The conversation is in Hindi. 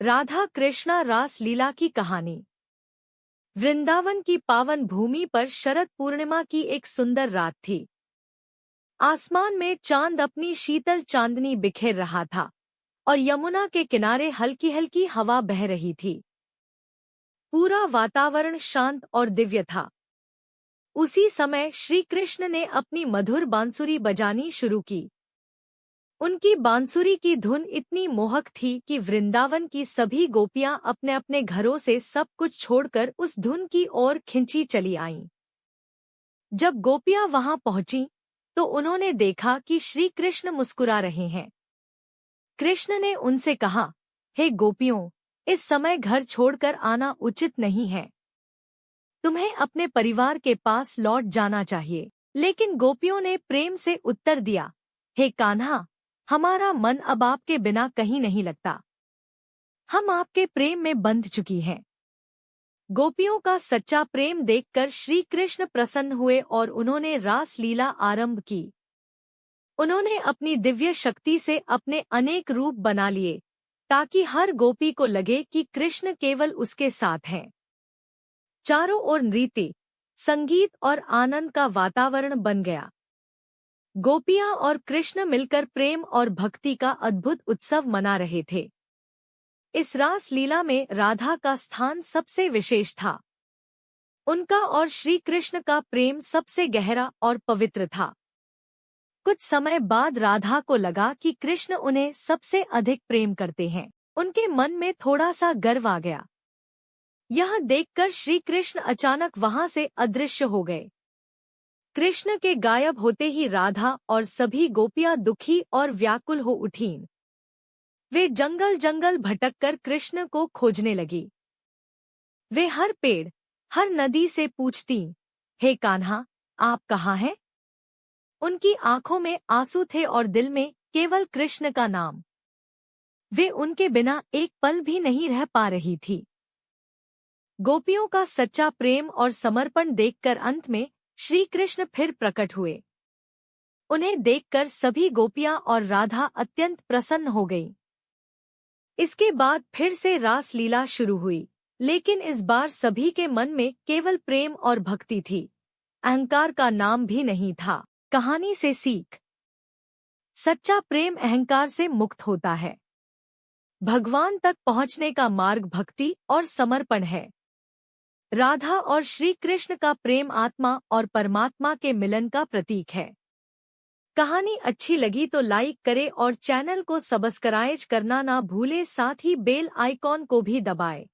राधा कृष्णा रास लीला की कहानी। वृंदावन की पावन भूमि पर शरद पूर्णिमा की एक सुंदर रात थी। आसमान में चांद अपनी शीतल चांदनी बिखेर रहा था और यमुना के किनारे हल्की हल्की हवा बह रही थी। पूरा वातावरण शांत और दिव्य था। उसी समय श्री कृष्ण ने अपनी मधुर बांसुरी बजानी शुरू की। उनकी बांसुरी की धुन इतनी मोहक थी कि वृंदावन की सभी गोपियां अपने अपने घरों से सब कुछ छोड़कर उस धुन की ओर खिंची चली आईं। जब गोपियां वहां पहुंचीं, तो उन्होंने देखा कि श्री कृष्ण मुस्कुरा रहे हैं। कृष्ण ने उनसे कहा, हे गोपियों, इस समय घर छोड़कर आना उचित नहीं है। तुम्हें अपने परिवार के पास लौट जाना चाहिए। लेकिन गोपियों ने प्रेम से उत्तर दिया, हे कान्हा, हमारा मन अब आपके बिना कहीं नहीं लगता। हम आपके प्रेम में बंध चुकी हैं। गोपियों का सच्चा प्रेम देखकर श्री कृष्ण प्रसन्न हुए और उन्होंने रास लीला आरंभ की। उन्होंने अपनी दिव्य शक्ति से अपने अनेक रूप बना लिए, ताकि हर गोपी को लगे कि कृष्ण केवल उसके साथ हैं। चारों ओर नृत्य, संगीत और आनंद का वातावरण बन गया। गोपियां और कृष्ण मिलकर प्रेम और भक्ति का अद्भुत उत्सव मना रहे थे। इस रास लीला में राधा का स्थान सबसे विशेष था। उनका और श्री कृष्ण का प्रेम सबसे गहरा और पवित्र था। कुछ समय बाद राधा को लगा कि कृष्ण उन्हें सबसे अधिक प्रेम करते हैं। उनके मन में थोड़ा सा गर्व आ गया। यह देखकर श्री कृष्ण अचानक वहां से अदृश्य हो गए। कृष्ण के गायब होते ही राधा और सभी गोपियां दुखी और व्याकुल हो उठीं। वे जंगल जंगल भटककर कृष्ण को खोजने लगी। वे हर पेड़, हर नदी से पूछती, हे कान्हा, आप कहाँ हैं? उनकी आंखों में आंसू थे और दिल में केवल कृष्ण का नाम। वे उनके बिना एक पल भी नहीं रह पा रही थी। गोपियों का सच्चा प्रेम और समर्पण देखकर अंत में श्री कृष्ण फिर प्रकट हुए। उन्हें देखकर सभी गोपियां और राधा अत्यंत प्रसन्न हो गईं। इसके बाद फिर से रास लीला शुरू हुई, लेकिन इस बार सभी के मन में केवल प्रेम और भक्ति थी। अहंकार का नाम भी नहीं था। कहानी से सीख। सच्चा प्रेम अहंकार से मुक्त होता है। भगवान तक पहुंचने का मार्ग भक्ति और समर्पण है। राधा और श्री कृष्ण का प्रेम आत्मा और परमात्मा के मिलन का प्रतीक है। कहानी अच्छी लगी तो लाइक करें और चैनल को सब्सक्राइब करना ना भूलें, साथ ही बेल आइकॉन को भी दबाएं।